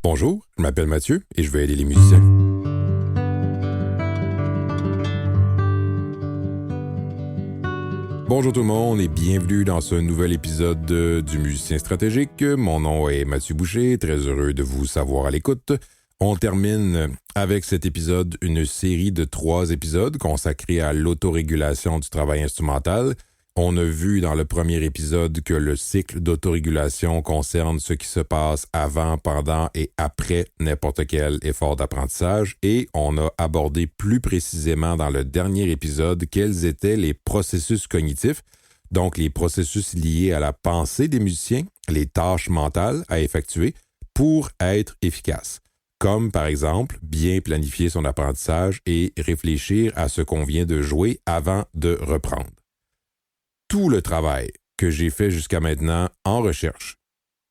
Bonjour, je m'appelle Mathieu et je vais aider les musiciens. Bonjour tout le monde et bienvenue dans ce nouvel épisode du Musicien Stratégique. Mon nom est Mathieu Boucher, très heureux de vous savoir à l'écoute. On termine avec cet épisode une série de 3 épisodes consacrés à l'autorégulation du travail instrumental. On a vu dans le premier épisode que le cycle d'autorégulation concerne ce qui se passe avant, pendant et après n'importe quel effort d'apprentissage et on a abordé plus précisément dans le dernier épisode quels étaient les processus cognitifs, donc les processus liés à la pensée des musiciens, les tâches mentales à effectuer pour être efficaces, comme par exemple bien planifier son apprentissage et réfléchir à ce qu'on vient de jouer avant de reprendre. Tout le travail que j'ai fait jusqu'à maintenant en recherche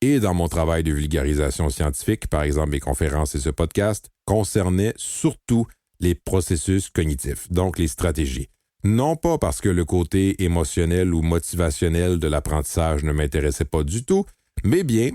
et dans mon travail de vulgarisation scientifique, par exemple mes conférences et ce podcast, concernait surtout les processus cognitifs, donc les stratégies. Non pas parce que le côté émotionnel ou motivationnel de l'apprentissage ne m'intéressait pas du tout, mais bien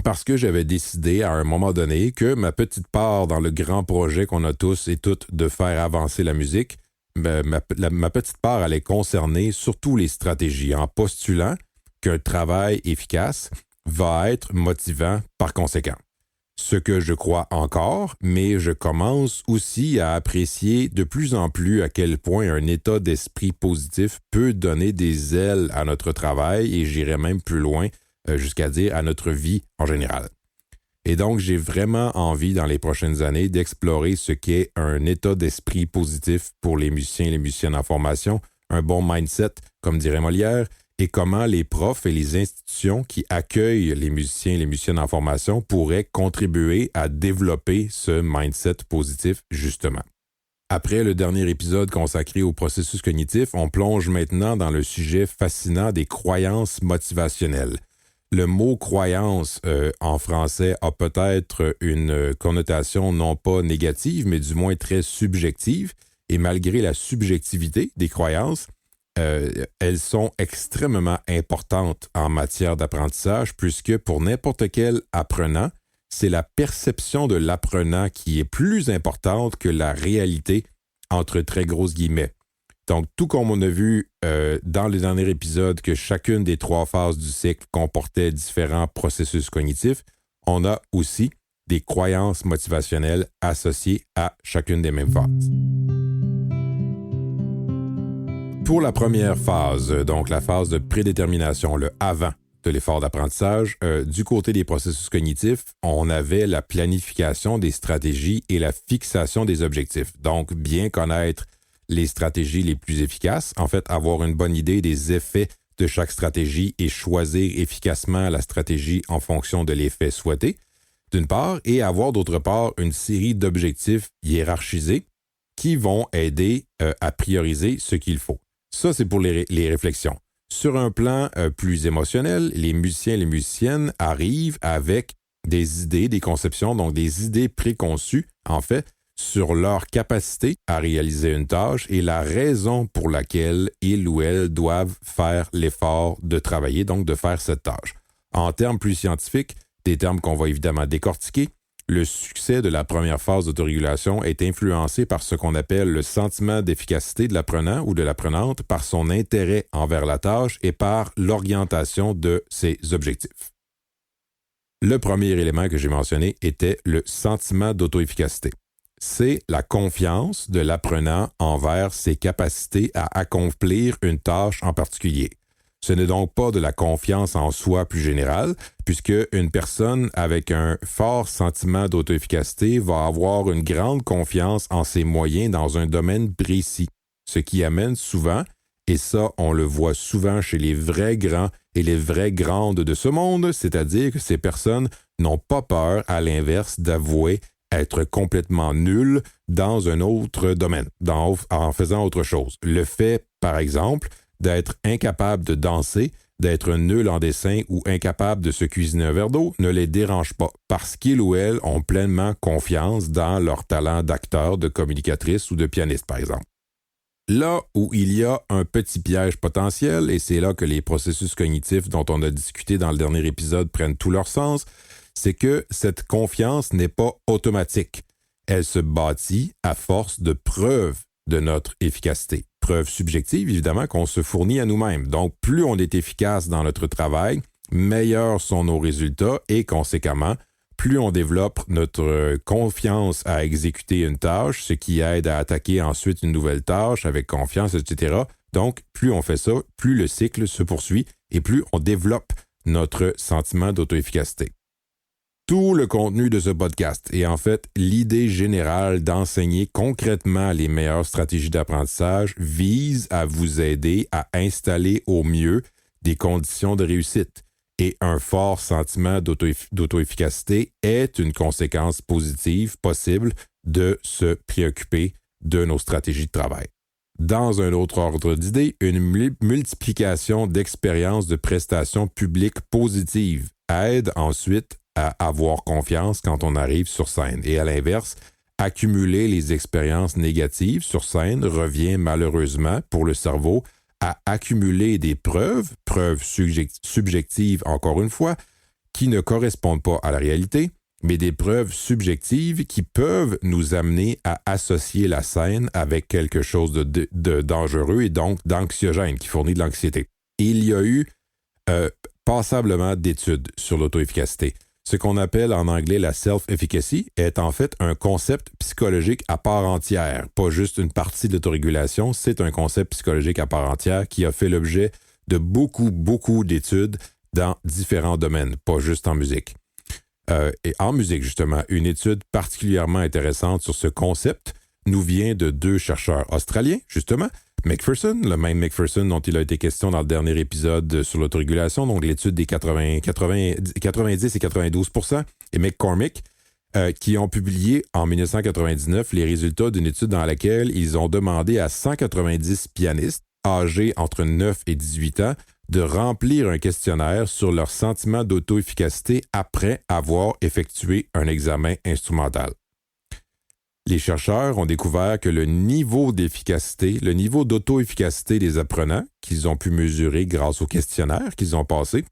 parce que j'avais décidé à un moment donné que ma petite part dans le grand projet qu'on a tous et toutes de faire avancer la musique, ma petite part allait concerner surtout les stratégies en postulant qu'un travail efficace va être motivant par conséquent. Ce que je crois encore, mais je commence aussi à apprécier de plus en plus à quel point un état d'esprit positif peut donner des ailes à notre travail et j'irais même plus loin jusqu'à dire à notre vie en général. Et donc, j'ai vraiment envie dans les prochaines années d'explorer ce qu'est un état d'esprit positif pour les musiciens et les musiciennes en formation, un bon mindset, comme dirait Molière, et comment les profs et les institutions qui accueillent les musiciens et les musiciennes en formation pourraient contribuer à développer ce mindset positif, justement. Après le dernier épisode consacré au processus cognitif, on plonge maintenant dans le sujet fascinant des croyances motivationnelles. Le mot « croyance » en français a peut-être une connotation non pas négative, mais du moins très subjective. Et malgré la subjectivité des croyances, elles sont extrêmement importantes en matière d'apprentissage puisque pour n'importe quel apprenant, c'est la perception de l'apprenant qui est plus importante que la réalité, entre très grosses guillemets. Donc, tout comme on a vu dans le dernier épisode que chacune des 3 phases du cycle comportait différents processus cognitifs, on a aussi des croyances motivationnelles associées à chacune des mêmes phases. Pour la première phase, donc la phase de prédétermination, le avant de l'effort d'apprentissage, du côté des processus cognitifs, on avait la planification des stratégies et la fixation des objectifs. Donc, bien connaître les stratégies les plus efficaces, en fait, avoir une bonne idée des effets de chaque stratégie et choisir efficacement la stratégie en fonction de l'effet souhaité, d'une part, et avoir d'autre part une série d'objectifs hiérarchisés qui vont aider à prioriser ce qu'il faut. Ça, c'est pour les réflexions. Sur un plan plus émotionnel, les musiciens et les musiciennes arrivent avec des idées, des conceptions, donc des idées préconçues, en fait, sur leur capacité à réaliser une tâche et la raison pour laquelle ils ou elles doivent faire l'effort de travailler, donc de faire cette tâche. En termes plus scientifiques, des termes qu'on va évidemment décortiquer, le succès de la première phase d'autorégulation est influencé par ce qu'on appelle le sentiment d'efficacité de l'apprenant ou de l'apprenante, par son intérêt envers la tâche et par l'orientation de ses objectifs. Le premier élément que j'ai mentionné était le sentiment d'auto-efficacité. C'est la confiance de l'apprenant envers ses capacités à accomplir une tâche en particulier. Ce n'est donc pas de la confiance en soi plus générale, puisque une personne avec un fort sentiment d'auto-efficacité va avoir une grande confiance en ses moyens dans un domaine précis, ce qui amène souvent, et ça on le voit souvent chez les vrais grands et les vraies grandes de ce monde, c'est-à-dire que ces personnes n'ont pas peur, à l'inverse, d'avouer être complètement nul dans un autre domaine, en faisant autre chose. Le fait, par exemple, d'être incapable de danser, d'être nul en dessin ou incapable de se cuisiner un verre d'eau ne les dérange pas parce qu'ils ou elles ont pleinement confiance dans leur talent d'acteur, de communicatrice ou de pianiste, par exemple. Là où il y a un petit piège potentiel, et c'est là que les processus cognitifs dont on a discuté dans le dernier épisode prennent tout leur sens, c'est que cette confiance n'est pas automatique. Elle se bâtit à force de preuves de notre efficacité. Preuves subjectives, évidemment, qu'on se fournit à nous-mêmes. Donc, plus on est efficace dans notre travail, meilleurs sont nos résultats et, conséquemment, plus on développe notre confiance à exécuter une tâche, ce qui aide à attaquer ensuite une nouvelle tâche avec confiance, etc. Donc, plus on fait ça, plus le cycle se poursuit et plus on développe notre sentiment d'auto-efficacité. Tout le contenu de ce podcast et en fait l'idée générale d'enseigner concrètement les meilleures stratégies d'apprentissage vise à vous aider à installer au mieux des conditions de réussite. Et un fort sentiment d'auto-efficacité est une conséquence positive possible de se préoccuper de nos stratégies de travail. Dans un autre ordre d'idée, une multiplication d'expériences de prestations publiques positives aide ensuite à avoir confiance quand on arrive sur scène. Et à l'inverse, accumuler les expériences négatives sur scène revient malheureusement pour le cerveau à accumuler des preuves subjectives encore une fois, qui ne correspondent pas à la réalité, mais des preuves subjectives qui peuvent nous amener à associer la scène avec quelque chose de dangereux et donc d'anxiogène, qui fournit de l'anxiété. Il y a eu passablement d'études sur l'auto-efficacité. Ce qu'on appelle en anglais la self-efficacy est en fait un concept psychologique à part entière, pas juste une partie de l'autorégulation, c'est un concept psychologique à part entière qui a fait l'objet de beaucoup d'études dans différents domaines, pas juste en musique. Et en musique, justement, une étude particulièrement intéressante sur ce concept nous vient de 2 chercheurs australiens, justement, McPherson, le même McPherson dont il a été question dans le dernier épisode sur l'autorégulation, donc l'étude des 90 et 92%, et McCormick, qui ont publié en 1999 les résultats d'une étude dans laquelle ils ont demandé à 190 pianistes âgés entre 9 et 18 ans de remplir un questionnaire sur leur sentiment d'auto-efficacité après avoir effectué un examen instrumental. Les chercheurs ont découvert que le niveau d'efficacité, le niveau d'auto-efficacité des apprenants qu'ils ont pu mesurer grâce au questionnaire qu'ils ont passé,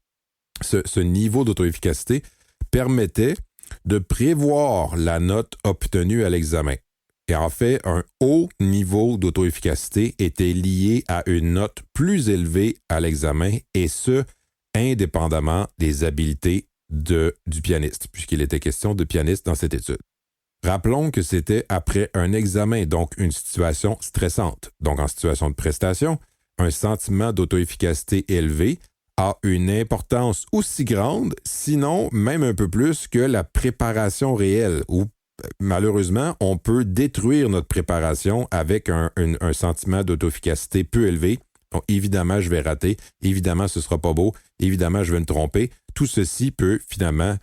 ce niveau d'auto-efficacité permettait de prévoir la note obtenue à l'examen. Et en fait, un haut niveau d'auto-efficacité était lié à une note plus élevée à l'examen, et ce, indépendamment des habiletés du pianiste, puisqu'il était question de pianiste dans cette étude. Rappelons que c'était après un examen, donc une situation stressante. Donc en situation de prestation, un sentiment d'auto-efficacité élevé a une importance aussi grande, sinon même un peu plus que la préparation réelle, où malheureusement, on peut détruire notre préparation avec un sentiment d'auto-efficacité peu élevé. Donc, évidemment, je vais rater. Évidemment, ce ne sera pas beau. Évidemment, je vais me tromper. Tout ceci peut finalement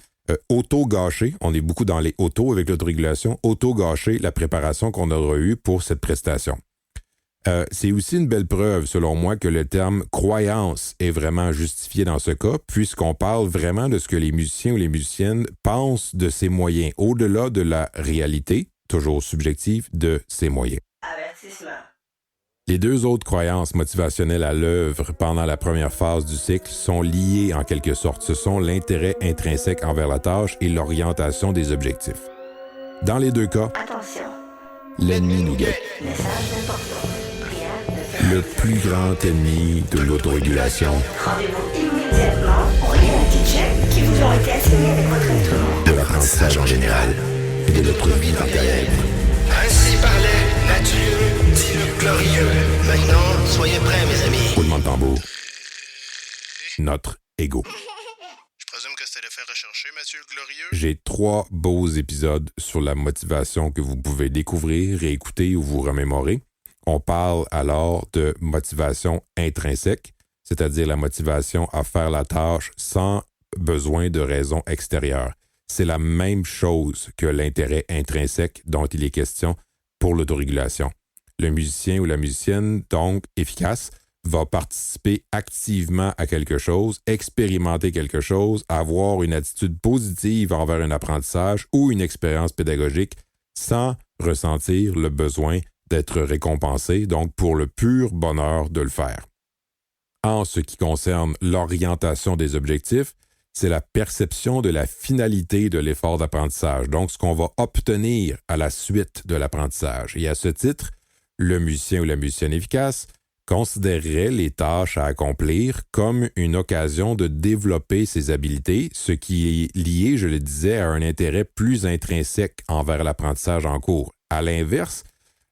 auto-gâcher. On est beaucoup dans les auto avec l'autorégulation. Auto-gâcher la préparation qu'on aura eue pour cette prestation. C'est aussi une belle preuve, selon moi, que le terme « croyance » est vraiment justifié dans ce cas, puisqu'on parle vraiment de ce que les musiciens ou les musiciennes pensent de ces moyens, au-delà de la réalité, toujours subjective, de ces moyens. Avertissement. Les 2 autres croyances motivationnelles à l'œuvre pendant la première phase du cycle sont liées en quelque sorte. Ce sont l'intérêt intrinsèque envers la tâche et l'orientation des objectifs. Dans les 2 cas, attention, l'ennemi nous guette. Le plus grand ennemi de l'autorégulation. Rendez-vous immédiatement au reality check qui vous ont été assignés avec votre instrument. De l'apprentissage en général et de notre vie en carrière. Ainsi parlait Mathieu, dit le glorieux. Maintenant, soyez prêts, mes amis. Roulement de tambour. Notre ego. Je présume que c'était le fait rechercher, Mathieu le glorieux. J'ai 3 beaux épisodes sur la motivation que vous pouvez découvrir, réécouter ou vous remémorer. On parle alors de motivation intrinsèque, c'est-à-dire la motivation à faire la tâche sans besoin de raison extérieure. C'est la même chose que l'intérêt intrinsèque dont il est question pour l'autorégulation. Le musicien ou la musicienne, donc efficace, va participer activement à quelque chose, expérimenter quelque chose, avoir une attitude positive envers un apprentissage ou une expérience pédagogique sans ressentir le besoin d'être récompensé, donc pour le pur bonheur de le faire. En ce qui concerne l'orientation des objectifs, c'est la perception de la finalité de l'effort d'apprentissage, donc ce qu'on va obtenir à la suite de l'apprentissage. Et à ce titre, le musicien ou la musicienne efficace considérerait les tâches à accomplir comme une occasion de développer ses habiletés, ce qui est lié, je le disais, à un intérêt plus intrinsèque envers l'apprentissage en cours. À l'inverse,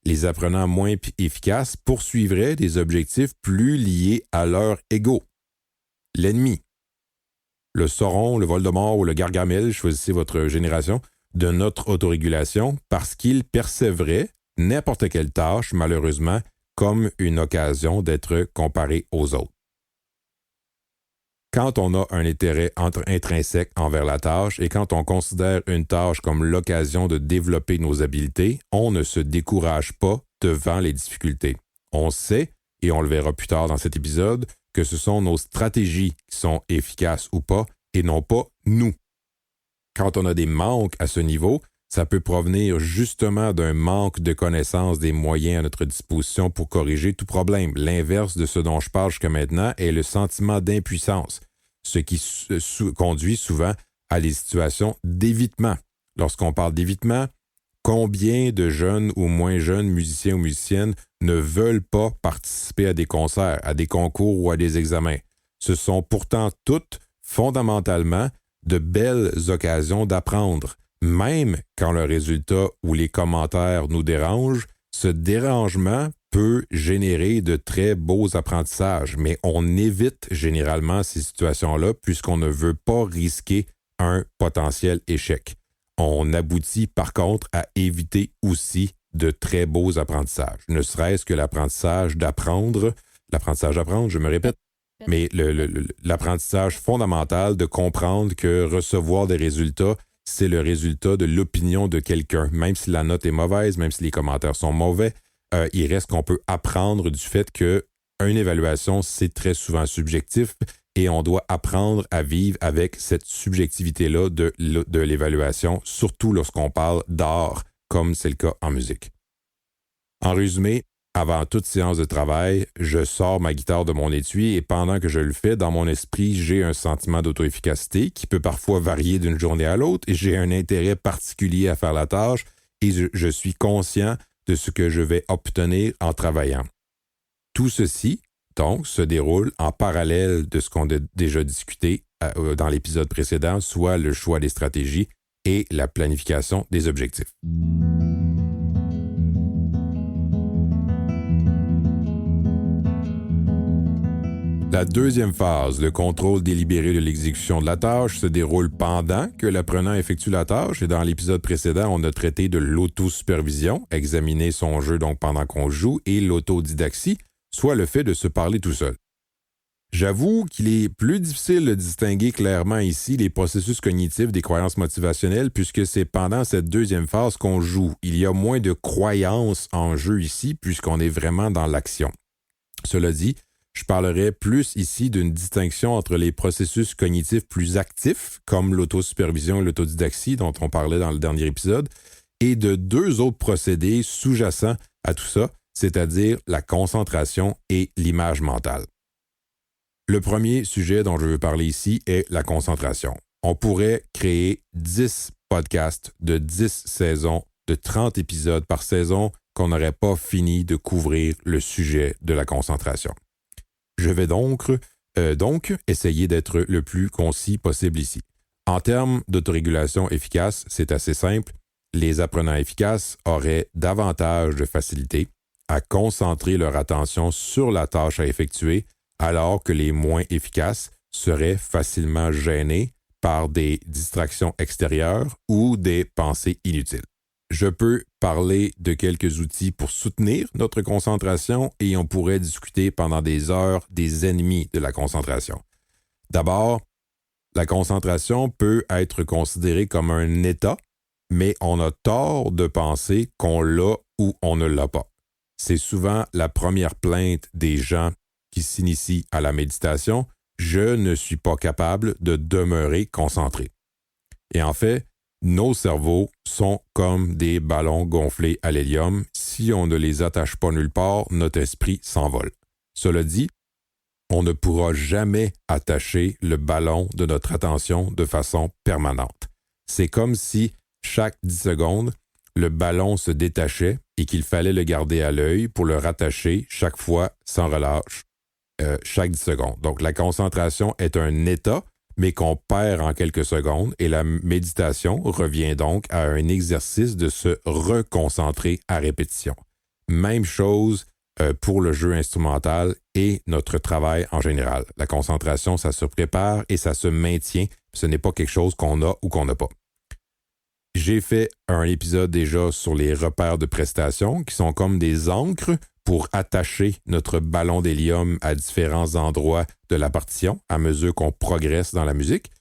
les apprenants moins efficaces poursuivraient des objectifs plus liés à leur ego. L'ennemi. Le Sauron, le Voldemort ou le Gargamel, choisissez votre génération, de notre autorégulation parce qu'ils percevraient n'importe quelle tâche, malheureusement, comme une occasion d'être comparé aux autres. Quand on a un intérêt intrinsèque envers la tâche et quand on considère une tâche comme l'occasion de développer nos habiletés, on ne se décourage pas devant les difficultés. On sait, et on le verra plus tard dans cet épisode, que ce sont nos stratégies qui sont efficaces ou pas, et non pas nous. Quand on a des manques à ce niveau, ça peut provenir justement d'un manque de connaissance des moyens à notre disposition pour corriger tout problème. L'inverse de ce dont je parle jusqu'à maintenant est le sentiment d'impuissance, ce qui conduit souvent à des situations d'évitement. Lorsqu'on parle d'évitement, combien de jeunes ou moins jeunes musiciens ou musiciennes ne veulent pas participer à des concerts, à des concours ou à des examens? Ce sont pourtant toutes, fondamentalement, de belles occasions d'apprendre. Même quand le résultat ou les commentaires nous dérangent, ce dérangement peut générer de très beaux apprentissages, mais on évite généralement ces situations-là puisqu'on ne veut pas risquer un potentiel échec. On aboutit par contre à éviter aussi de très beaux apprentissages, ne serait-ce que l'apprentissage d'apprendre, je me répète, mais l'apprentissage fondamental de comprendre que recevoir des résultats, c'est le résultat de l'opinion de quelqu'un. Même si la note est mauvaise, même si les commentaires sont mauvais, il reste qu'on peut apprendre du fait qu'une évaluation, c'est très souvent subjectif et on doit apprendre à vivre avec cette subjectivité-là de l'évaluation, surtout lorsqu'on parle d'art, comme c'est le cas en musique. En résumé, avant toute séance de travail, je sors ma guitare de mon étui et pendant que je le fais, dans mon esprit, j'ai un sentiment d'auto-efficacité qui peut parfois varier d'une journée à l'autre et j'ai un intérêt particulier à faire la tâche et je suis conscient de ce que je vais obtenir en travaillant. Tout ceci, donc, se déroule en parallèle de ce qu'on a déjà discuté dans l'épisode précédent, soit le choix des stratégies et la planification des objectifs. La deuxième phase, le contrôle délibéré de l'exécution de la tâche, se déroule pendant que l'apprenant effectue la tâche. Et dans l'épisode précédent, on a traité de l'autosupervision, examiner son jeu donc pendant qu'on joue, et l'autodidaxie, soit le fait de se parler tout seul. J'avoue qu'il est plus difficile de distinguer clairement ici les processus cognitifs des croyances motivationnelles puisque c'est pendant cette deuxième phase qu'on joue. Il y a moins de croyances en jeu ici puisqu'on est vraiment dans l'action. Cela dit, je parlerai plus ici d'une distinction entre les processus cognitifs plus actifs, comme l'autosupervision et l'autodidaxie dont on parlait dans le dernier épisode, et de deux autres procédés sous-jacents à tout ça, c'est-à-dire la concentration et l'image mentale. Le premier sujet dont je veux parler ici est la concentration. On pourrait créer 10 podcasts de 10 saisons, de 30 épisodes par saison qu'on n'aurait pas fini de couvrir le sujet de la concentration. Je vais donc essayer d'être le plus concis possible ici. En termes d'autorégulation efficace, c'est assez simple. Les apprenants efficaces auraient davantage de facilité à concentrer leur attention sur la tâche à effectuer, alors que les moins efficaces seraient facilement gênés par des distractions extérieures ou des pensées inutiles. Je peux parler de quelques outils pour soutenir notre concentration et on pourrait discuter pendant des heures des ennemis de la concentration. D'abord, la concentration peut être considérée comme un état, mais on a tort de penser qu'on l'a ou on ne l'a pas. C'est souvent la première plainte des gens qui s'initient à la méditation, je ne suis pas capable de demeurer concentré. Et en fait, nos cerveaux sont comme des ballons gonflés à l'hélium. Si on ne les attache pas nulle part, notre esprit s'envole. Cela dit, on ne pourra jamais attacher le ballon de notre attention de façon permanente. C'est comme si chaque 10 secondes, le ballon se détachait et qu'il fallait le garder à l'œil pour le rattacher chaque fois sans relâche, chaque 10 secondes. Donc, la concentration est un état, mais qu'on perd en quelques secondes et la méditation revient donc à un exercice de se reconcentrer à répétition. Même chose pour le jeu instrumental et notre travail en général. La concentration, ça se prépare et ça se maintient. Ce n'est pas quelque chose qu'on a ou qu'on n'a pas. J'ai fait un épisode déjà sur les repères de prestation qui sont comme des ancres pour attacher notre ballon d'hélium à différents endroits de la partition à mesure qu'on progresse dans la musique.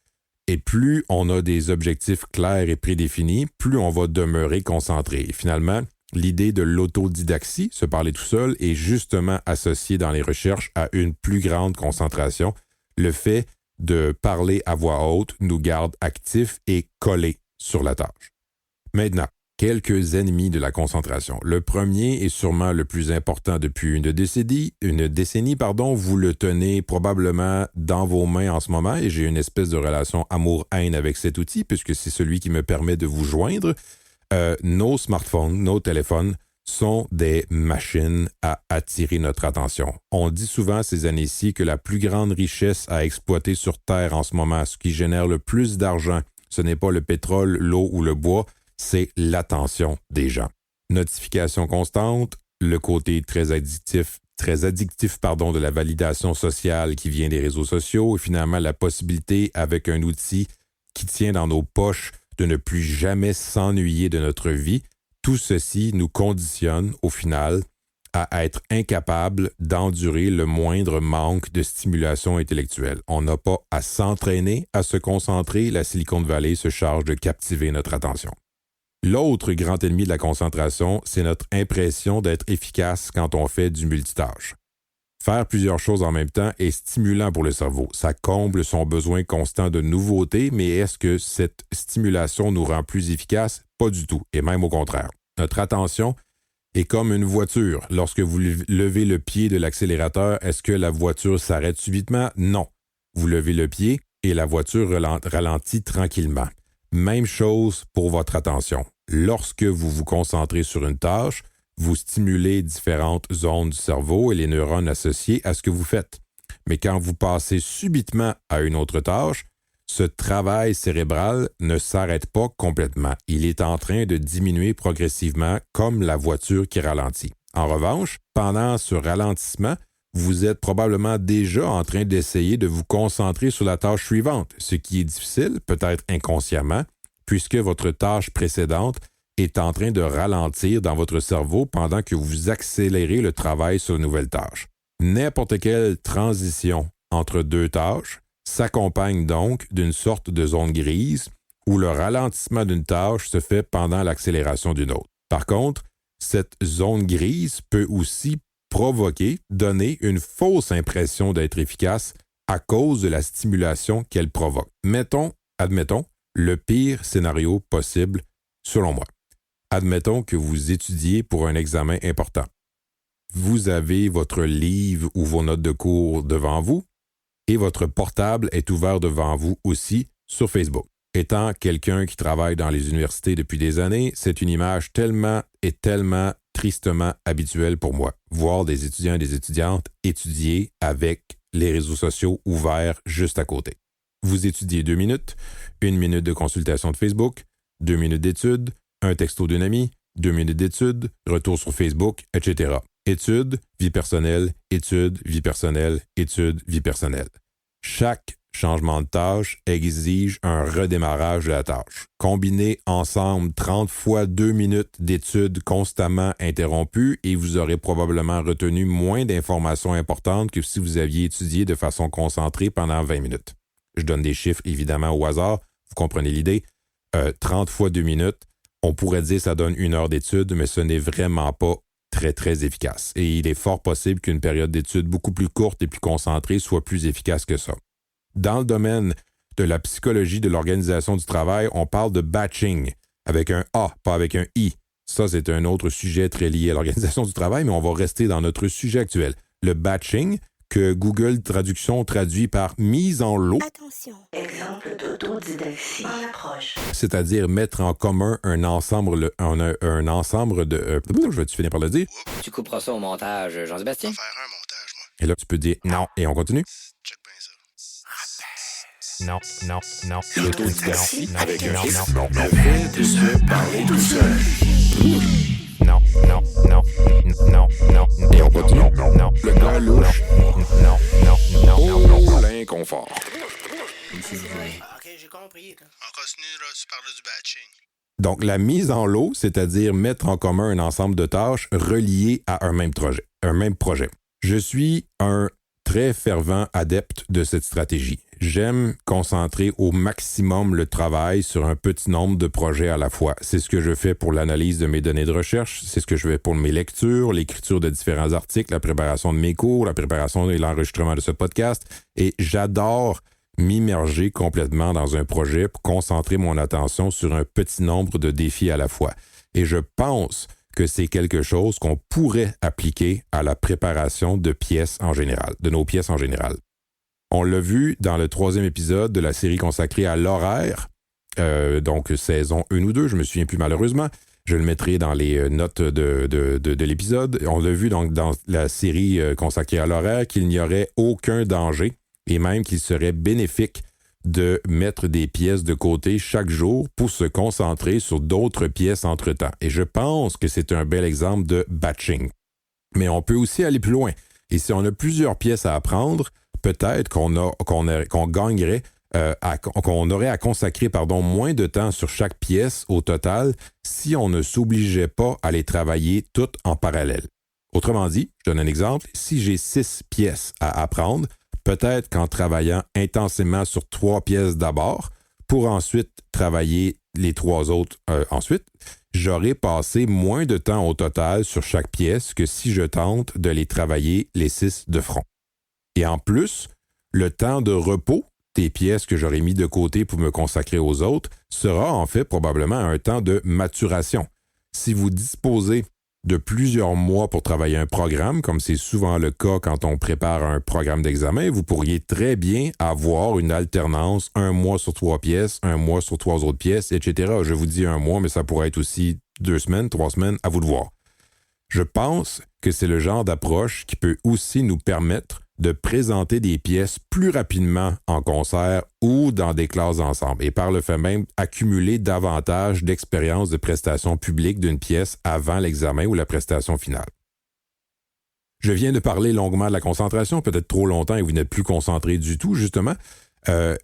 Et plus on a des objectifs clairs et prédéfinis, plus on va demeurer concentré. Et finalement, l'idée de l'autodidaxie, se parler tout seul, est justement associée dans les recherches à une plus grande concentration. Le fait de parler à voix haute nous garde actifs et collés sur la tâche. Maintenant, quelques ennemis de la concentration. Le premier est sûrement le plus important depuis une décennie, vous le tenez probablement dans vos mains en ce moment et j'ai une espèce de relation amour-haine avec cet outil puisque c'est celui qui me permet de vous joindre. Nos smartphones, nos téléphones sont des machines à attirer notre attention. On dit souvent ces années-ci que la plus grande richesse à exploiter sur Terre en ce moment, ce qui génère le plus d'argent, ce n'est pas le pétrole, l'eau ou le bois, c'est l'attention des gens. Notification constante, le côté très addictif de la validation sociale qui vient des réseaux sociaux et finalement la possibilité avec un outil qui tient dans nos poches de ne plus jamais s'ennuyer de notre vie. Tout ceci nous conditionne au final à être incapable d'endurer le moindre manque de stimulation intellectuelle. On n'a pas à s'entraîner, à se concentrer. La Silicon Valley se charge de captiver notre attention. L'autre grand ennemi de la concentration, c'est notre impression d'être efficace quand on fait du multitâche. Faire plusieurs choses en même temps est stimulant pour le cerveau. Ça comble son besoin constant de nouveauté, mais est-ce que cette stimulation nous rend plus efficaces? Pas du tout, et même au contraire. Notre attention est comme une voiture. Lorsque vous levez le pied de l'accélérateur, est-ce que la voiture s'arrête subitement? Non. Vous levez le pied et la voiture ralentit tranquillement. Même chose pour votre attention. Lorsque vous vous concentrez sur une tâche, vous stimulez différentes zones du cerveau et les neurones associés à ce que vous faites. Mais quand vous passez subitement à une autre tâche, ce travail cérébral ne s'arrête pas complètement. Il est en train de diminuer progressivement comme la voiture qui ralentit. En revanche, pendant ce ralentissement, vous êtes probablement déjà en train d'essayer de vous concentrer sur la tâche suivante, ce qui est difficile, peut-être inconsciemment, puisque votre tâche précédente est en train de ralentir dans votre cerveau pendant que vous accélérez le travail sur une nouvelle tâche. N'importe quelle transition entre deux tâches s'accompagne donc d'une sorte de zone grise où le ralentissement d'une tâche se fait pendant l'accélération d'une autre. Par contre, cette zone grise peut aussi donner une fausse impression d'être efficace à cause de la stimulation qu'elle provoque. Admettons, le pire scénario possible, selon moi. Admettons que vous étudiez pour un examen important. Vous avez votre livre ou vos notes de cours devant vous et votre portable est ouvert devant vous aussi sur Facebook. Étant quelqu'un qui travaille dans les universités depuis des années, c'est une image tellement tristement habituelle pour moi. Voir des étudiants et des étudiantes étudier avec les réseaux sociaux ouverts juste à côté. Vous étudiez 2 minutes, 1 minute de consultation de Facebook, 2 minutes d'études, un texto d'un ami, 2 minutes d'études, retour sur Facebook, etc. Études, vie personnelle, études, vie personnelle, études, vie personnelle. Chaque changement de tâche exige un redémarrage de la tâche. Combinez ensemble 30 fois 2 minutes d'études constamment interrompues et vous aurez probablement retenu moins d'informations importantes que si vous aviez étudié de façon concentrée pendant 20 minutes. Je donne des chiffres évidemment au hasard, vous comprenez l'idée. 30 fois 2 minutes, on pourrait dire que ça donne 1 heure d'études, mais ce n'est vraiment pas très, très efficace. Et il est fort possible qu'une période d'études beaucoup plus courte et plus concentrée soit plus efficace que ça. Dans le domaine de la psychologie de l'organisation du travail, on parle de batching, avec un A, pas avec un I. Ça, c'est un autre sujet très lié à l'organisation du travail, mais on va rester dans notre sujet actuel. Le batching que Google Traduction traduit par mise en lot, Attention. Exemple d'autodidactie. En approche. c'est-à-dire mettre en commun un ensemble de... je vais-tu finir par le dire? Tu couperas ça au montage, Jean-Sébastien? Faire un montage, moi. Et là, tu peux dire non, et on continue. Check bien ça. Non. L'autodidactie avec un X. non. Le fait de se parler tout seul. Non. Et on continue. Non. Le gars louche. Non. L'inconfort. Ok, j'ai compris. On continue là, tu parles du batching. Donc, la mise en lot, c'est-à-dire mettre en commun un ensemble de tâches reliées à un même projet. Je suis un très fervent adepte de cette stratégie. J'aime concentrer au maximum le travail sur un petit nombre de projets à la fois. C'est ce que je fais pour l'analyse de mes données de recherche, c'est ce que je fais pour mes lectures, l'écriture de différents articles, la préparation de mes cours, la préparation et l'enregistrement de ce podcast. Et j'adore m'immerger complètement dans un projet pour concentrer mon attention sur un petit nombre de défis à la fois. Et je pense que c'est quelque chose qu'on pourrait appliquer à la préparation de pièces en général, de nos pièces en général. On l'a vu dans le 3e épisode de la série consacrée à l'horaire, donc saison 1 ou 2, je me souviens plus malheureusement. Je le mettrai dans les notes de l'épisode. On l'a vu donc dans la série consacrée à l'horaire qu'il n'y aurait aucun danger et même qu'il serait bénéfique de mettre des pièces de côté chaque jour pour se concentrer sur d'autres pièces entre-temps. Et je pense que c'est un bel exemple de batching. Mais on peut aussi aller plus loin. Et si on a plusieurs pièces à apprendre, peut-être qu'on aurait à consacrer moins de temps sur chaque pièce au total si on ne s'obligeait pas à les travailler toutes en parallèle. Autrement dit, je donne un exemple, si j'ai 6 pièces à apprendre, peut-être qu'en travaillant intensément sur 3 pièces d'abord, pour ensuite travailler les 3 autres ensuite, j'aurai passé moins de temps au total sur chaque pièce que si je tente de les travailler les 6 de front. Et en plus, le temps de repos des pièces que j'aurais mis de côté pour me consacrer aux autres sera en fait probablement un temps de maturation. Si vous disposez de plusieurs mois pour travailler un programme, comme c'est souvent le cas quand on prépare un programme d'examen, vous pourriez très bien avoir une alternance, 1 mois sur 3 pièces, 1 mois sur 3 autres pièces, etc. Je vous dis 1 mois, mais ça pourrait être aussi 2 semaines, 3 semaines, à vous de voir. Je pense que c'est le genre d'approche qui peut aussi nous permettre de présenter des pièces plus rapidement en concert ou dans des classes ensemble et par le fait même accumuler davantage d'expérience de prestation publique d'une pièce avant l'examen ou la prestation finale. Je viens de parler longuement de la concentration, peut-être trop longtemps et vous n'êtes plus concentré du tout, justement.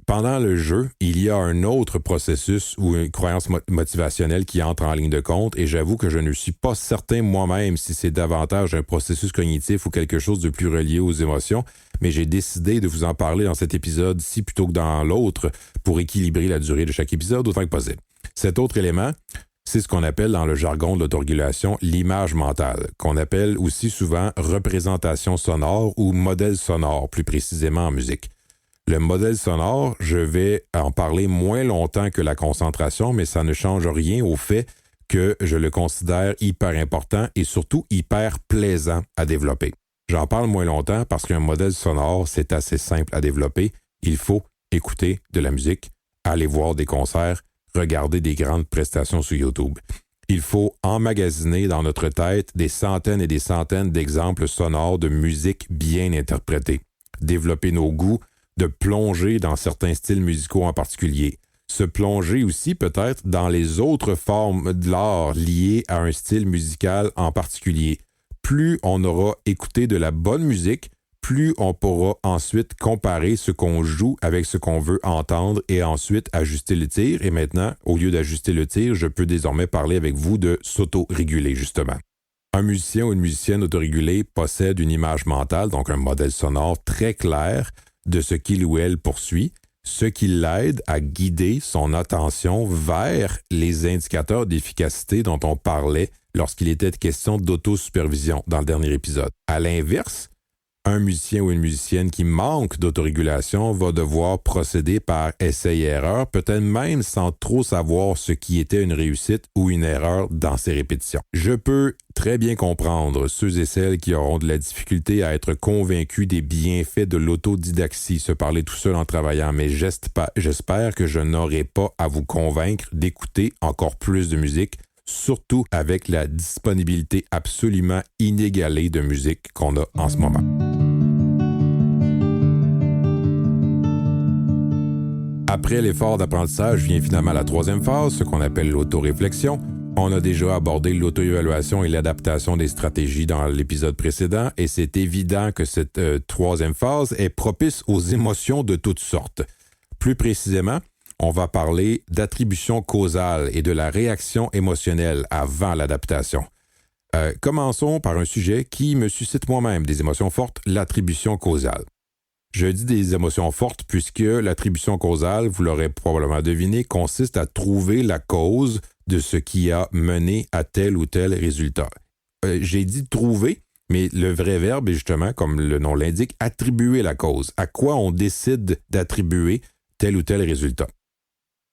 Pendant le jeu, il y a un autre processus ou une croyance motivationnelle qui entre en ligne de compte et j'avoue que je ne suis pas certain moi-même si c'est davantage un processus cognitif ou quelque chose de plus relié aux émotions, mais j'ai décidé de vous en parler dans cet épisode-ci plutôt que dans l'autre pour équilibrer la durée de chaque épisode autant que possible. Cet autre élément, c'est ce qu'on appelle dans le jargon de l'autorégulation l'image mentale, qu'on appelle aussi souvent représentation sonore ou modèle sonore, plus précisément en musique. Le modèle sonore, je vais en parler moins longtemps que la concentration, mais ça ne change rien au fait que je le considère hyper important et surtout hyper plaisant à développer. J'en parle moins longtemps parce qu'un modèle sonore, c'est assez simple à développer. Il faut écouter de la musique, aller voir des concerts, regarder des grandes prestations sur YouTube. Il faut emmagasiner dans notre tête des centaines et des centaines d'exemples sonores de musique bien interprétée, développer nos goûts, de plonger dans certains styles musicaux en particulier. Se plonger aussi peut-être dans les autres formes de l'art liées à un style musical en particulier. Plus on aura écouté de la bonne musique, plus on pourra ensuite comparer ce qu'on joue avec ce qu'on veut entendre et ensuite ajuster le tir. Et maintenant, au lieu d'ajuster le tir, je peux désormais parler avec vous de s'auto-réguler justement. Un musicien ou une musicienne autorégulée possède une image mentale, donc un modèle sonore très clair de ce qu'il ou elle poursuit, ce qui l'aide à guider son attention vers les indicateurs d'efficacité dont on parlait lorsqu'il était question d'autosupervision dans le dernier épisode. À l'inverse, Un musicien ou une musicienne qui manque d'autorégulation va devoir procéder par essai et erreur, peut-être même sans trop savoir ce qui était une réussite ou une erreur dans ses répétitions. Je peux très bien comprendre ceux et celles qui auront de la difficulté à être convaincus des bienfaits de l'autodidaxie, se parler tout seul en travaillant, mais j'espère que je n'aurai pas à vous convaincre d'écouter encore plus de musique, surtout avec la disponibilité absolument inégalée de musique qu'on a en ce moment. Après l'effort d'apprentissage vient finalement la troisième phase, ce qu'on appelle l'autoréflexion. On a déjà abordé l'auto-évaluation et l'adaptation des stratégies dans l'épisode précédent et c'est évident que cette troisième phase est propice aux émotions de toutes sortes. Plus précisément, on va parler d'attribution causale et de la réaction émotionnelle avant l'adaptation. Commençons par un sujet qui me suscite moi-même des émotions fortes, l'attribution causale. Je dis des émotions fortes puisque l'attribution causale, vous l'aurez probablement deviné, consiste à trouver la cause de ce qui a mené à tel ou tel résultat. J'ai dit trouver, mais le vrai verbe est justement, comme le nom l'indique, attribuer la cause. À quoi on décide d'attribuer tel ou tel résultat.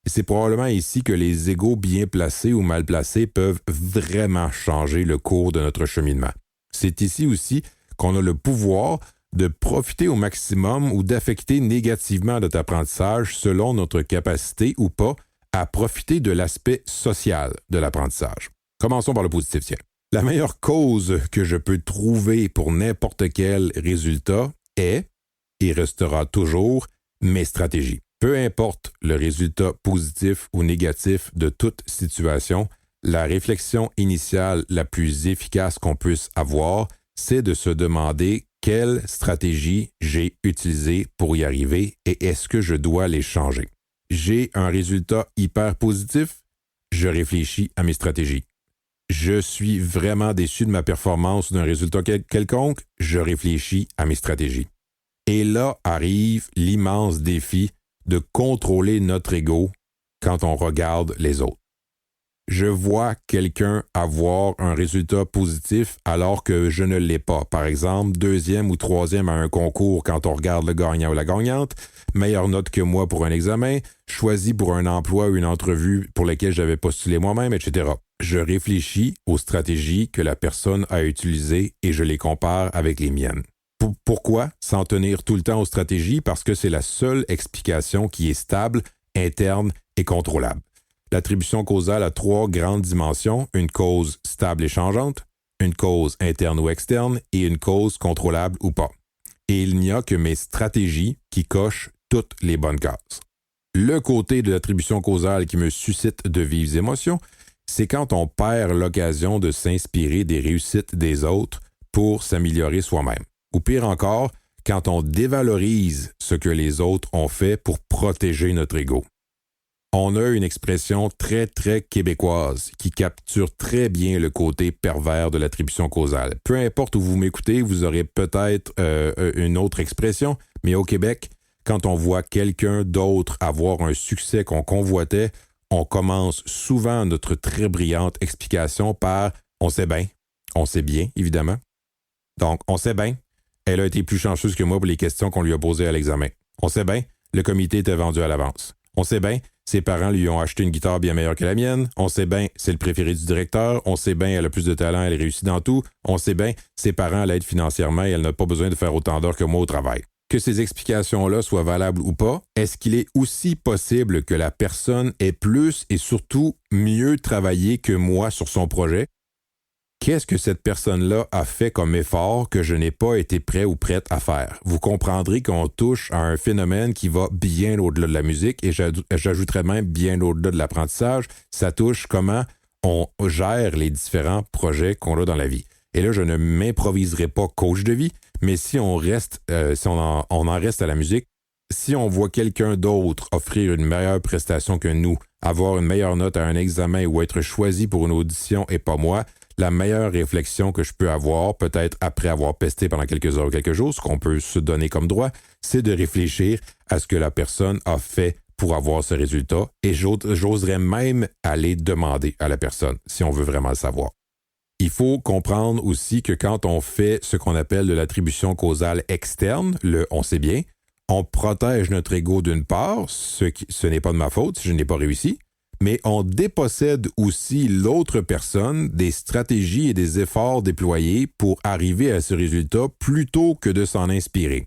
Et c'est probablement ici que les égos bien placés ou mal placés peuvent vraiment changer le cours de notre cheminement. C'est ici aussi qu'on a le pouvoir de profiter au maximum ou d'affecter négativement notre apprentissage selon notre capacité ou pas à profiter de l'aspect social de l'apprentissage. Commençons par le positif, tiens. La meilleure cause que je peux trouver pour n'importe quel résultat est et restera toujours mes stratégies. Peu importe le résultat positif ou négatif de toute situation, la réflexion initiale la plus efficace qu'on puisse avoir, c'est de se demander quelle stratégie j'ai utilisée pour y arriver et est-ce que je dois les changer. J'ai un résultat hyper positif, je réfléchis à mes stratégies. Je suis vraiment déçu de ma performance d'un résultat quelconque, je réfléchis à mes stratégies. Et là arrive l'immense défi de contrôler notre ego quand on regarde les autres. Je vois quelqu'un avoir un résultat positif alors que je ne l'ai pas. Par exemple, 2e ou 3e à un concours quand on regarde le gagnant ou la gagnante, meilleure note que moi pour un examen, choisi pour un emploi ou une entrevue pour laquelle j'avais postulé moi-même, etc. Je réfléchis aux stratégies que la personne a utilisées et je les compare avec les miennes. Pourquoi s'en tenir tout le temps aux stratégies? Parce que c'est la seule explication qui est stable, interne et contrôlable. L'attribution causale a 3 grandes dimensions, une cause stable et changeante, une cause interne ou externe et une cause contrôlable ou pas. Et il n'y a que mes stratégies qui cochent toutes les bonnes cases. Le côté de l'attribution causale qui me suscite de vives émotions, c'est quand on perd l'occasion de s'inspirer des réussites des autres pour s'améliorer soi-même. Ou pire encore, quand on dévalorise ce que les autres ont fait pour protéger notre ego. On a une expression très, très québécoise qui capture très bien le côté pervers de l'attribution causale. Peu importe où vous m'écoutez, vous aurez peut-être une autre expression, mais au Québec, quand on voit quelqu'un d'autre avoir un succès qu'on convoitait, on commence souvent notre très brillante explication par « on sait bien, évidemment. Donc, on sait bien, elle a été plus chanceuse que moi pour les questions qu'on lui a posées à l'examen. On sait bien, le comité était vendu à l'avance. On sait bien, ses parents lui ont acheté une guitare bien meilleure que la mienne. On sait bien, c'est le préféré du directeur. On sait bien, elle a plus de talent, elle réussit dans tout. On sait bien, ses parents l'aident financièrement et elle n'a pas besoin de faire autant d'heures que moi au travail. Que ces explications-là soient valables ou pas, est-ce qu'il est aussi possible que la personne ait plus et surtout mieux travaillé que moi sur son projet? Qu'est-ce que cette personne-là a fait comme effort que je n'ai pas été prêt ou prête à faire? Vous comprendrez qu'on touche à un phénomène qui va bien au-delà de la musique et j'ajouterais même bien au-delà de l'apprentissage. Ça touche comment on gère les différents projets qu'on a dans la vie. Et là, je ne m'improviserai pas coach de vie, mais si on reste, on en reste à la musique, si on voit quelqu'un d'autre offrir une meilleure prestation que nous, avoir une meilleure note à un examen ou être choisi pour une audition et pas moi, la meilleure réflexion que je peux avoir, peut-être après avoir pesté pendant quelques heures ou quelques jours, ce qu'on peut se donner comme droit, c'est de réfléchir à ce que la personne a fait pour avoir ce résultat et j'oserais même aller demander à la personne si on veut vraiment le savoir. Il faut comprendre aussi que quand on fait ce qu'on appelle de l'attribution causale externe, le « on sait bien », on protège notre ego d'une part, ce n'est pas de ma faute si je n'ai pas réussi, mais on dépossède aussi l'autre personne des stratégies et des efforts déployés pour arriver à ce résultat plutôt que de s'en inspirer.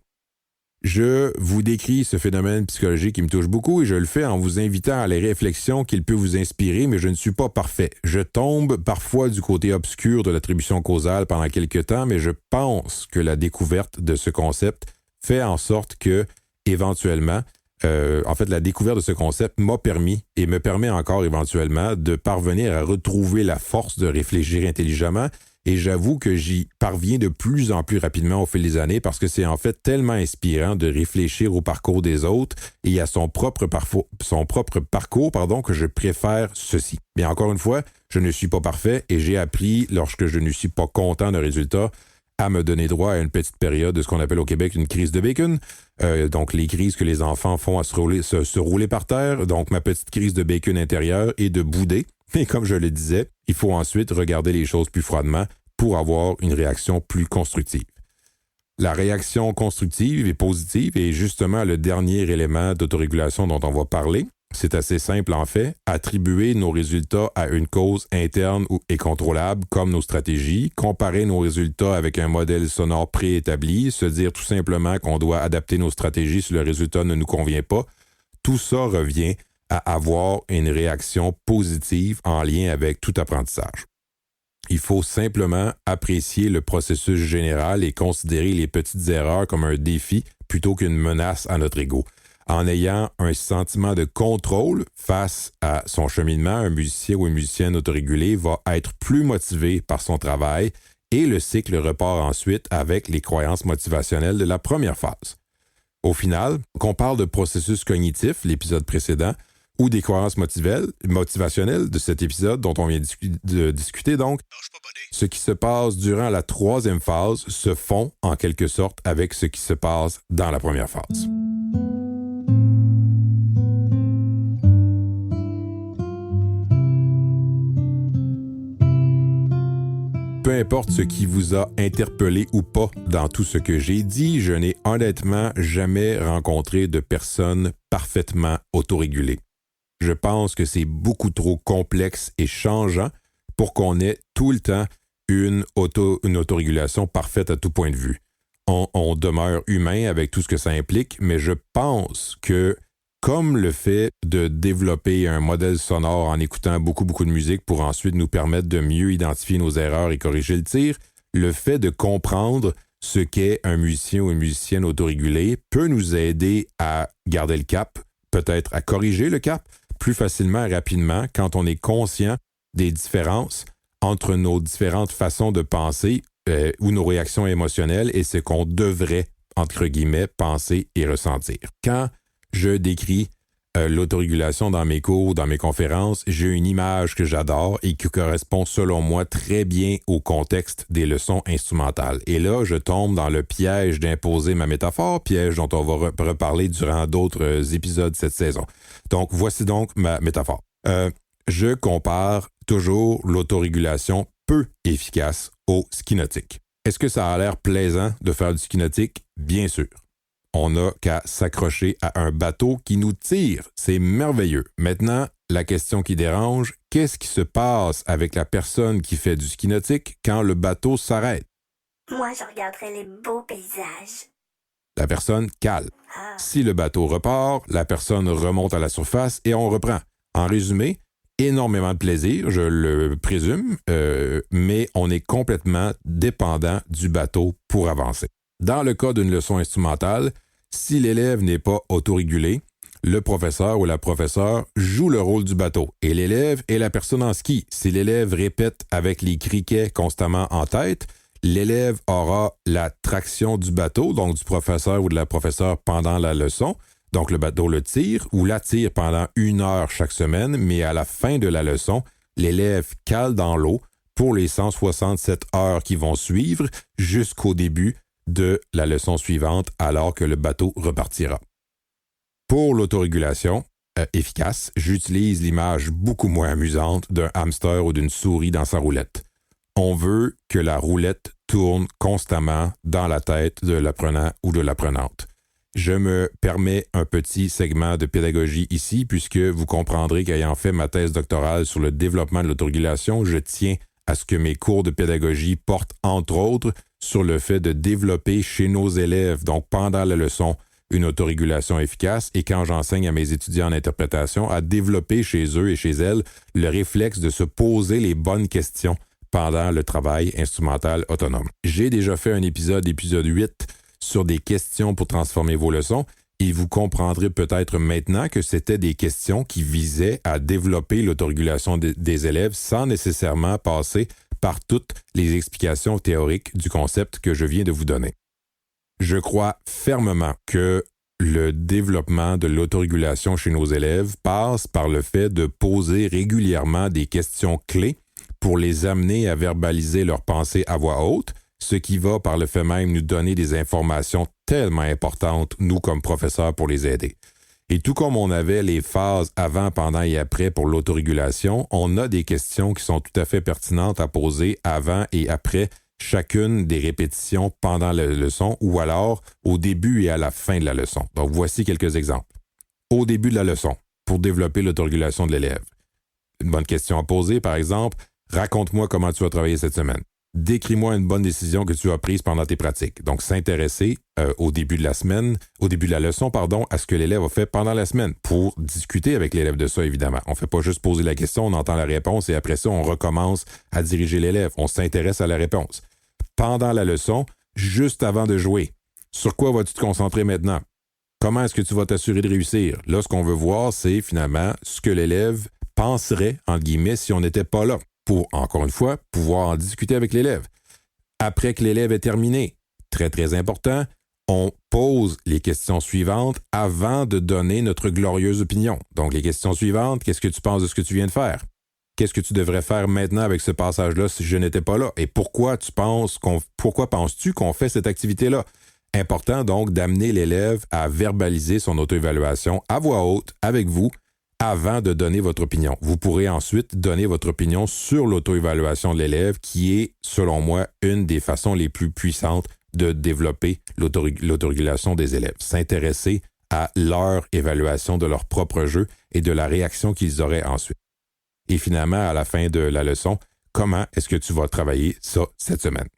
Je vous décris ce phénomène psychologique qui me touche beaucoup et je le fais en vous invitant à les réflexions qu'il peut vous inspirer, mais je ne suis pas parfait. Je tombe parfois du côté obscur de l'attribution causale pendant quelques temps, mais je pense que la découverte de ce concept fait en sorte que, éventuellement, la découverte de ce concept m'a permis et me permet encore éventuellement de parvenir à retrouver la force de réfléchir intelligemment. Et j'avoue que j'y parviens de plus en plus rapidement au fil des années parce que c'est en fait tellement inspirant de réfléchir au parcours des autres et à son propre parcours, que je préfère ceci. Mais encore une fois, je ne suis pas parfait et j'ai appris, lorsque je ne suis pas content d'un résultat, à me donner droit à une petite période de ce qu'on appelle au Québec une crise de bacon. Donc, les crises que les enfants font à se rouler par terre. Donc, ma petite crise de bacon intérieure et de bouder. Mais comme je le disais, il faut ensuite regarder les choses plus froidement pour avoir une réaction plus constructive. La réaction constructive et positive est justement le dernier élément d'autorégulation dont on va parler. C'est assez simple en fait, attribuer nos résultats à une cause interne et contrôlable comme nos stratégies, comparer nos résultats avec un modèle sonore préétabli, se dire tout simplement qu'on doit adapter nos stratégies si le résultat ne nous convient pas, tout ça revient à avoir une réaction positive en lien avec tout apprentissage. Il faut simplement apprécier le processus général et considérer les petites erreurs comme un défi plutôt qu'une menace à notre ego. En ayant un sentiment de contrôle face à son cheminement, un musicien ou une musicienne autorégulée va être plus motivé par son travail et le cycle repart ensuite avec les croyances motivationnelles de la première phase. Au final, qu'on parle de processus cognitif, l'épisode précédent, ou des croyances motivationnelles de cet épisode dont on vient de discuter donc, ce qui se passe durant la troisième phase se fond en quelque sorte avec ce qui se passe dans la première phase. Peu importe ce qui vous a interpellé ou pas dans tout ce que j'ai dit, je n'ai honnêtement jamais rencontré de personne parfaitement autorégulée. Je pense que c'est beaucoup trop complexe et changeant pour qu'on ait tout le temps une autorégulation parfaite à tout point de vue. On demeure humain avec tout ce que ça implique, mais je pense que comme le fait de développer un modèle sonore en écoutant beaucoup de musique pour ensuite nous permettre de mieux identifier nos erreurs et corriger le tir, le fait de comprendre ce qu'est un musicien ou une musicienne autorégulée peut nous aider à garder le cap, peut-être à corriger le cap plus facilement et rapidement quand on est conscient des différences entre nos différentes façons de penser ou nos réactions émotionnelles et ce qu'on devrait, entre guillemets, penser et ressentir. Quand je décris l'autorégulation dans mes cours, dans mes conférences, j'ai une image que j'adore et qui correspond selon moi très bien au contexte des leçons instrumentales. Et là, je tombe dans le piège d'imposer ma métaphore, piège dont on va reparler durant d'autres épisodes cette saison. Donc, voici donc ma métaphore. Je compare toujours l'autorégulation peu efficace au ski nautique. Est-ce que ça a l'air plaisant de faire du ski nautique? Bien sûr. On n'a qu'à s'accrocher à un bateau qui nous tire. C'est merveilleux. Maintenant, la question qui dérange, qu'est-ce qui se passe avec la personne qui fait du ski nautique quand le bateau s'arrête? Moi, je regarderais les beaux paysages. La personne cale. Si le bateau repart, la personne remonte à la surface et on reprend. En résumé, énormément de plaisir, je le présume, mais on est complètement dépendant du bateau pour avancer. Dans le cas d'une leçon instrumentale, si l'élève n'est pas autorégulé, le professeur ou la professeure joue le rôle du bateau et l'élève est la personne en ski. Si l'élève répète avec les criquets constamment en tête, l'élève aura la traction du bateau, donc du professeur ou de la professeure pendant la leçon. Donc le bateau le tire ou la tire pendant 1 heure chaque semaine, mais à la fin de la leçon, l'élève cale dans l'eau pour les 167 heures qui vont suivre jusqu'au début de la leçon suivante alors que le bateau repartira. Pour l'autorégulation efficace, j'utilise l'image beaucoup moins amusante d'un hamster ou d'une souris dans sa roulette. On veut que la roulette tourne constamment dans la tête de l'apprenant ou de l'apprenante. Je me permets un petit segment de pédagogie ici, puisque vous comprendrez qu'ayant fait ma thèse doctorale sur le développement de l'autorégulation, je tiens à ce que mes cours de pédagogie portent, entre autres, sur le fait de développer chez nos élèves, donc pendant la leçon, une autorégulation efficace, et quand j'enseigne à mes étudiants en interprétation, à développer chez eux et chez elles le réflexe de se poser les bonnes questions pendant le travail instrumental autonome. J'ai déjà fait un épisode 8, sur des questions pour transformer vos leçons, et vous comprendrez peut-être maintenant que c'était des questions qui visaient à développer l'autorégulation des élèves sans nécessairement passer par toutes les explications théoriques du concept que je viens de vous donner. Je crois fermement que le développement de l'autorégulation chez nos élèves passe par le fait de poser régulièrement des questions clés pour les amener à verbaliser leurs pensées à voix haute, ce qui va par le fait même nous donner des informations tellement importantes, nous comme professeurs, pour les aider. Et tout comme on avait les phases avant, pendant et après pour l'autorégulation, on a des questions qui sont tout à fait pertinentes à poser avant et après chacune des répétitions pendant la leçon ou alors au début et à la fin de la leçon. Donc voici quelques exemples. Au début de la leçon, pour développer l'autorégulation de l'élève. Une bonne question à poser, par exemple, raconte-moi comment tu as travaillé cette semaine. Décris-moi une bonne décision que tu as prise pendant tes pratiques. Donc, s'intéresser au début de la leçon, à ce que l'élève a fait pendant la semaine pour discuter avec l'élève de ça, évidemment. On ne fait pas juste poser la question, on entend la réponse et après ça, on recommence à diriger l'élève. On s'intéresse à la réponse. Pendant la leçon, juste avant de jouer, sur quoi vas-tu te concentrer maintenant? Comment est-ce que tu vas t'assurer de réussir? Là, ce qu'on veut voir, c'est finalement ce que l'élève penserait, entre guillemets, si on n'était pas là, pour, encore une fois, pouvoir en discuter avec l'élève. Après que l'élève est terminé, très, très important, on pose les questions suivantes avant de donner notre glorieuse opinion. Donc, les questions suivantes, qu'est-ce que tu penses de ce que tu viens de faire? Qu'est-ce que tu devrais faire maintenant avec ce passage-là si je n'étais pas là? Et pourquoi penses-tu qu'on fait cette activité-là? Important, donc, d'amener l'élève à verbaliser son auto-évaluation à voix haute avec vous, avant de donner votre opinion. Vous pourrez ensuite donner votre opinion sur l'auto-évaluation de l'élève, qui est, selon moi, une des façons les plus puissantes de développer l'autorégulation des élèves. S'intéresser à leur évaluation de leur propre jeu et de la réaction qu'ils auraient ensuite. Et finalement, à la fin de la leçon, comment est-ce que tu vas travailler ça cette semaine?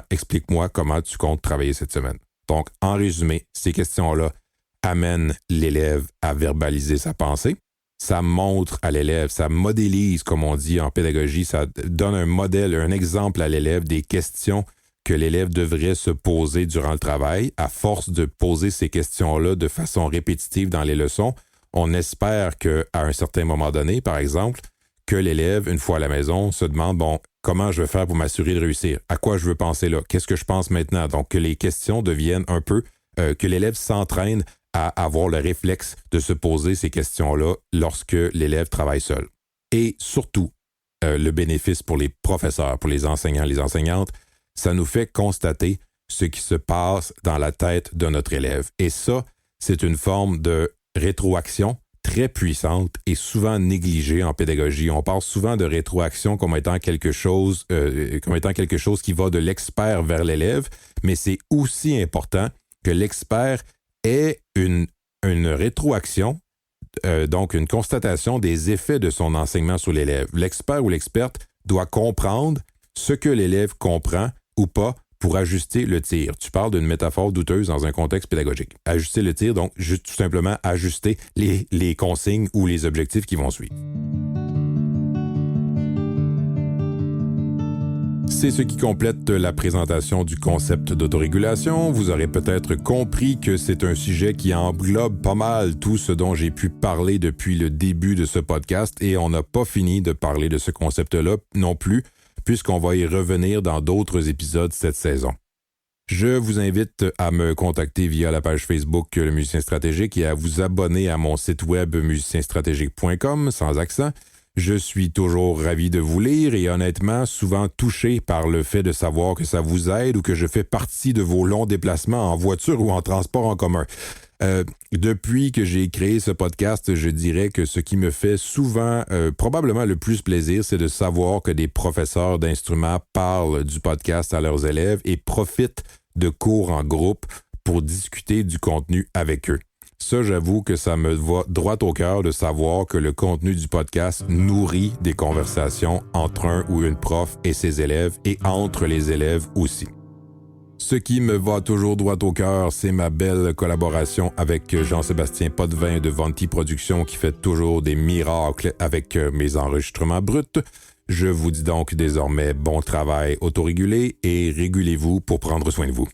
Explique-moi comment tu comptes travailler cette semaine. Donc, en résumé, ces questions-là amènent l'élève à verbaliser sa pensée. Ça montre à l'élève, ça modélise, comme on dit en pédagogie, ça donne un modèle, un exemple à l'élève des questions que l'élève devrait se poser durant le travail. À force de poser ces questions-là de façon répétitive dans les leçons, on espère qu'à un certain moment donné, par exemple, que l'élève, une fois à la maison, se demande, comment je vais faire pour m'assurer de réussir? À quoi je veux penser là? Qu'est-ce que je pense maintenant? Donc, que les questions deviennent un peu, que l'élève s'entraîne à avoir le réflexe de se poser ces questions-là lorsque l'élève travaille seul. Et surtout, le bénéfice pour les professeurs, pour les enseignants, les enseignantes, ça nous fait constater ce qui se passe dans la tête de notre élève. Et ça, c'est une forme de rétroaction très puissante et souvent négligée en pédagogie. On parle souvent de rétroaction comme étant quelque chose qui va de l'expert vers l'élève, mais c'est aussi important que l'expert ait une rétroaction, donc une constatation des effets de son enseignement sur l'élève. L'expert ou l'experte doit comprendre ce que l'élève comprend ou pas pour ajuster le tir. Tu parles d'une métaphore douteuse dans un contexte pédagogique. Ajuster le tir, donc juste tout simplement ajuster les consignes ou les objectifs qui vont suivre. C'est ce qui complète la présentation du concept d'autorégulation. Vous aurez peut-être compris que c'est un sujet qui englobe pas mal tout ce dont j'ai pu parler depuis le début de ce podcast et on n'a pas fini de parler de ce concept-là non plus, puisqu'on va y revenir dans d'autres épisodes cette saison. Je vous invite à me contacter via la page Facebook Le Musicien Stratégique et à vous abonner à mon site web musicienstratégique.com sans accent. Je suis toujours ravi de vous lire et honnêtement souvent touché par le fait de savoir que ça vous aide ou que je fais partie de vos longs déplacements en voiture ou en transport en commun. Depuis que j'ai créé ce podcast, je dirais que ce qui me fait souvent, probablement le plus plaisir, c'est de savoir que des professeurs d'instruments parlent du podcast à leurs élèves et profitent de cours en groupe pour discuter du contenu avec eux. Ça, j'avoue que ça me va droit au cœur de savoir que le contenu du podcast nourrit des conversations entre un ou une prof et ses élèves et entre les élèves aussi. Ce qui me va toujours droit au cœur, c'est ma belle collaboration avec Jean-Sébastien Potvin de Vonti Productions qui fait toujours des miracles avec mes enregistrements bruts. Je vous dis donc désormais bon travail autorégulé et régulez-vous pour prendre soin de vous.